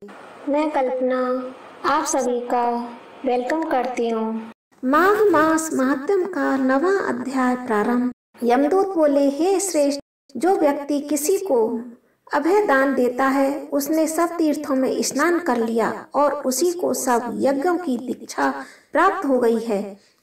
मैं कल्पना आप सभी का वेलकम करती हूँ। माघ मास महात्म का 9वां अध्याय प्रारंभ। यमदूत बोले, हे श्रेष्ठ, जो व्यक्ति किसी को अभय दान देता है उसने सब तीर्थों में स्नान कर लिया और उसी को सब यज्ञों की दीक्षा प्राप्त हो गई है।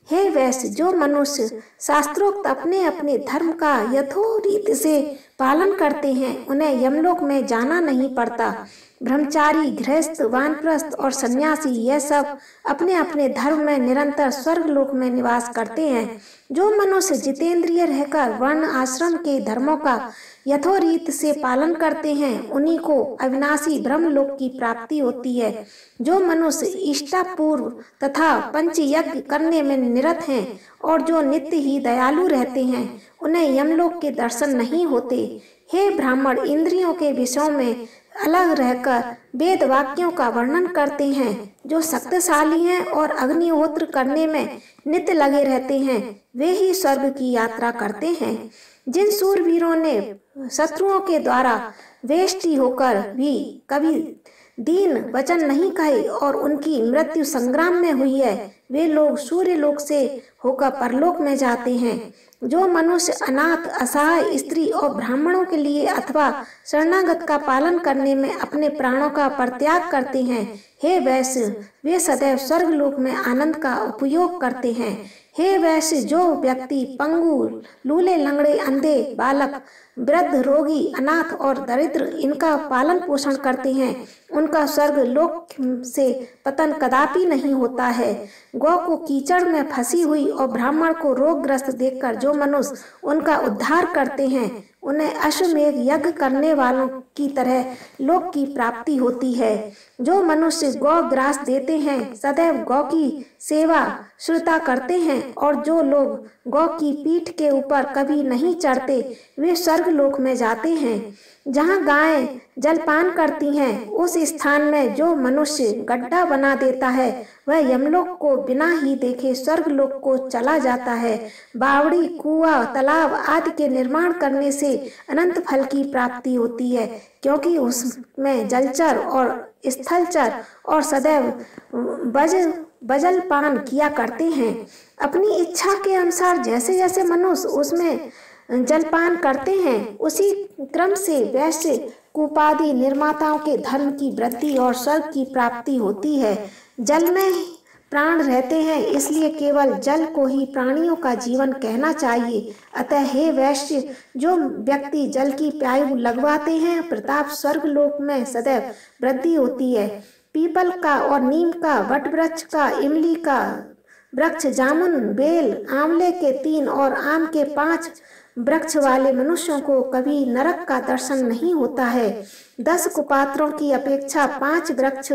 हे वैश्य, जो मनुष्य शास्त्रोक्त अपने अपने धर्म का यथोरीत से पालन करते हैं उन्हें यमलोक में जाना नहीं पड़ता। ब्रह्मचारी, गृहस्थ, वानप्रस्थ और सन्यासी यह सब अपने अपने धर्म में निरंतर स्वर्ग लोक में निवास करते हैं। जो मनुष्य जितेंद्रिय रहकर वर्ण आश्रम के धर्मों का यथोरीत से पालन करते हैं उन्हीं को अविनाशी ब्रह्मलोक की प्राप्ति होती है। जो मनुष्य इष्टापूर्व तथा पंच यज्ञ करने में निरत हैं और जो नित्य ही दयालु रहते हैं उन्हें यमलोक के दर्शन नहीं होते। हे ब्राह्मण, इंद्रियों के विषयों में अलग रहकर वेद वाक्यों का वर्णन करते हैं, जो शक्तिशाली हैं और अग्निहोत्र करने में नित्य लगे रहते हैं, वे ही स्वर्ग की यात्रा करते हैं। जिन सूरवीरों ने शत्रुओं के द्वारा वेष्टि होकर भी कभी दीन वचन नहीं कहे और उनकी मृत्यु संग्राम में हुई है, वे लोग सूर्य लोक से होकर परलोक में जाते हैं। जो मनुष्य अनाथ, असहाय, स्त्री और ब्राह्मणों के लिए अथवा शरणागत का पालन करने में अपने प्राणों का परित्याग करते हैं, हे वैश्य, वे सदैव स्वर्ग लोक में आनंद का उपयोग करते हैं। हे वैश्य, जो व्यक्ति पंगु, लूले, लंगड़े, अंधे, बालक, वृद्ध, रोगी, अनाथ और दरिद्र इनका पालन पोषण करते हैं उनका स्वर्ग लोक से पतन कदापि नहीं होता है। गौ को कीचड़ में फंसी हुई और ब्राह्मण को रोगग्रस्त देखकर जो मनुष्य उनका उद्धार करते हैं उन्हें अश्वमेध यज्ञ करने वालों की तरह लोक की प्राप्ति होती है। जो मनुष्य गौ ग्रास देते हैं, सदैव गौ की सेवा श्रुता करते हैं और जो लोग गौ की पीठ के ऊपर कभी नहीं चढ़ते वे स्वर्ग लोक में जाते हैं। जहाँ गायें जलपान करती हैं उस स्थान में जो मनुष्य गड्ढा बना देता है वह यमलोक को बिना ही देखे स्वर्ग लोक को चला जाता है। बावड़ी, कुआं, तालाब आदि के निर्माण करने से अनंत फल की प्राप्ति होती है, क्योंकि उसमें जलचर और स्थलचर और सदैव बजलपान किया करते हैं। अपनी इच्छा के अनुसार जैसे जैसे मनुष्य उसमें जलपान करते हैं उसी क्रम से वैश्य कुपादि निर्माताओं के धर्म की वृद्धि और स्वर्ग की प्राप्ति होती है। जल में प्राण रहते हैं, इसलिए केवल जल को ही प्राणियों का जीवन कहना चाहिए। अतः हे वैश्य, जो व्यक्ति जल की प्यायु लगवाते हैं प्रताप स्वर्ग लोक में सदैव वृद्धि होती है। पीपल का और नीम का, वट वृक्ष का, इमली का वृक्ष, जामुन, बेल, आंवले के 3 और आम के 5 वृक्ष वाले मनुष्यों को कभी नरक का दर्शन नहीं होता है। 10 कुपात्रों की अपेक्षा 5 वृक्ष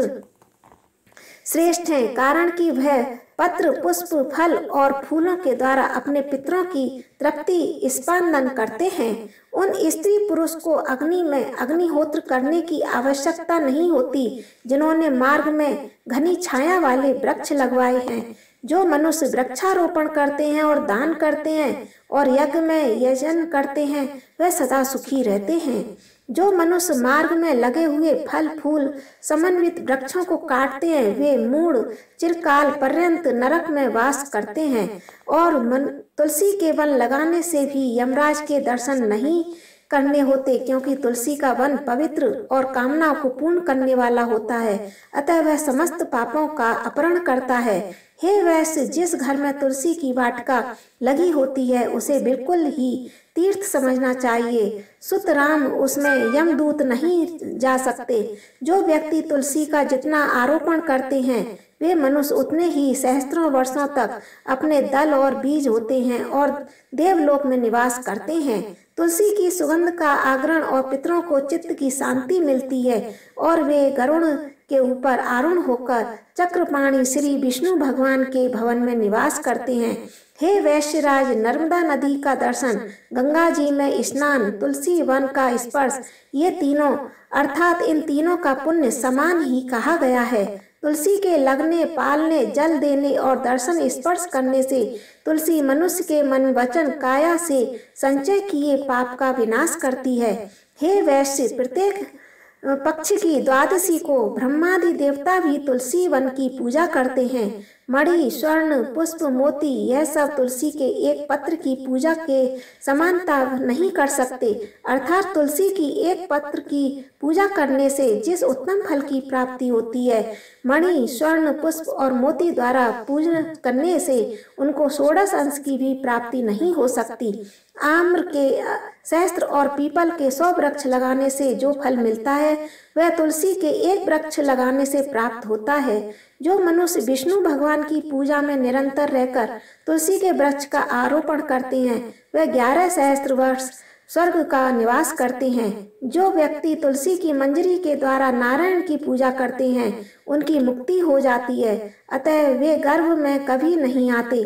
श्रेष्ठ हैं, कारण कि वह पत्र, पुष्प, फल और फूलों के द्वारा अपने पितरों की तृप्ति स्पंदन करते हैं। उन स्त्री पुरुष को अग्नि में अग्निहोत्र करने की आवश्यकता नहीं होती जिन्होंने मार्ग में घनी छाया वाले वृक्ष लगवाए हैं। जो मनुष्य वृक्षारोपण करते हैं और दान करते हैं और यज्ञ में यजन करते हैं वह सदा सुखी रहते हैं। जो मनुष्य मार्ग में लगे हुए फल फूल समन्वित वृक्षों को काटते हैं वे मूढ़ चिरकाल पर्यंत नरक में वास करते हैं। और तुलसी के वन लगाने से भी यमराज के दर्शन नहीं करने होते, क्योंकि तुलसी का वन पवित्र और कामनाओं को पूर्ण करने वाला होता है, अतः वह समस्त पापों का अपहरण करता है। हे वैश्य, जिस घर में तुलसी की वाटिका लगी होती है उसे बिल्कुल ही तीर्थ समझना चाहिए। सुतराम उसमें यमदूत नहीं जा सकते। जो व्यक्ति तुलसी का जितना आरोपण करते हैं वे मनुष्य उतने ही सहस्त्रों वर्षों तक अपने दल और बीज होते हैं और देवलोक में निवास करते हैं। तुलसी की सुगंध का आग्रहण और पितरों को चित्त की शांति मिलती है और वे गरुड़ के ऊपर आरूढ़ होकर चक्रपाणी श्री विष्णु भगवान के भवन में निवास करते हैं। हे वैश्यराज, नर्मदा नदी का दर्शन, गंगा जी में स्नान, तुलसी वन का स्पर्श, ये तीनों अर्थात इन तीनों का पुण्य समान ही कहा गया है। तुलसी के लगने, पालने, जल देने और दर्शन स्पर्श करने से तुलसी मनुष्य के मन, वचन, काया से संचय किए पाप का विनाश करती है। हे वैश्य, प्रत्येक पक्ष की द्वादशी को ब्रह्मादि देवता भी तुलसी वन की पूजा करते हैं। मणि, स्वर्ण, पुष्प, मोती यह सब तुलसी के एक पत्र की पूजा के समानता नहीं कर सकते। अर्थात तुलसी की एक पत्र की पूजा करने से जिस उत्तम फल की प्राप्ति होती है, मणि, स्वर्ण, पुष्प और मोती द्वारा पूजन करने से उनको षोडश अंश की भी प्राप्ति नहीं हो सकती। आम्र के सहस्त्र और पीपल के 100 वृक्ष लगाने से जो फल मिलता है वह तुलसी के एक वृक्ष लगाने से प्राप्त होता है। जो मनुष्य विष्णु भगवान की पूजा में निरंतर रहकर तुलसी के वृक्ष का आरोपण करते हैं वह 11 सहस्त्र वर्ष स्वर्ग का निवास करते हैं। जो व्यक्ति तुलसी की मंजरी के द्वारा नारायण की पूजा करते हैं उनकी मुक्ति हो जाती है, अतः वे गर्भ में कभी नहीं आते।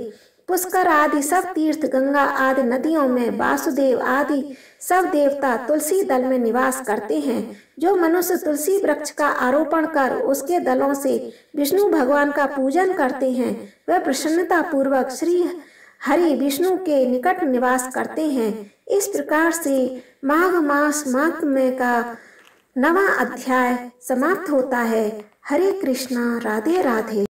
पुष्कर आदि सब तीर्थ, गंगा आदि नदियों में वासुदेव आदि सब देवता तुलसी दल में निवास करते हैं। जो मनुष्य तुलसी वृक्ष का आरोपण कर उसके दलों से विष्णु भगवान का पूजन करते हैं वह प्रसन्नता पूर्वक श्री हरि विष्णु के निकट निवास करते हैं। इस प्रकार से माघ मास महात्म्य का 9वां अध्याय समाप्त होता है। हरे कृष्णा, राधे राधे।